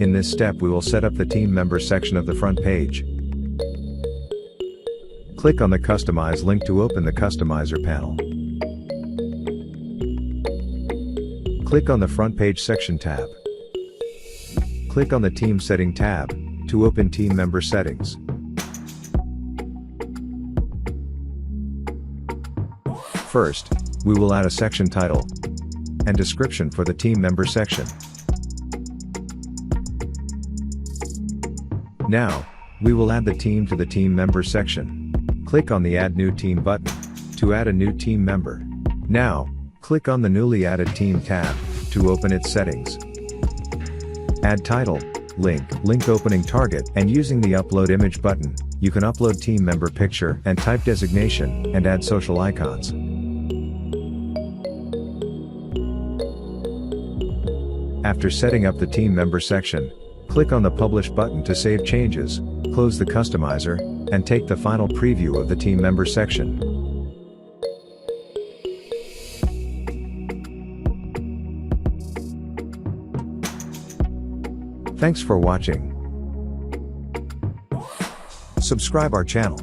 In this step we will set up the team member section of the front page. Click on the Customize link to open the Customizer panel. Click on the Front Page Section tab. Click on the Team Setting tab to open Team Member Settings. First, we will add a section title and description for the team member section. Now, we will add the team to the team member section. Click on the Add New Team button to add a new team member. Now, click on the newly added team tab to open its settings. Add title, link opening target, and using the Upload Image button, you can upload team member picture and type designation and add social icons. After setting up the team member section, click on the Publish button to save changes, close the customizer, and take the final preview of the team member section. Thanks for watching. Subscribe our channel.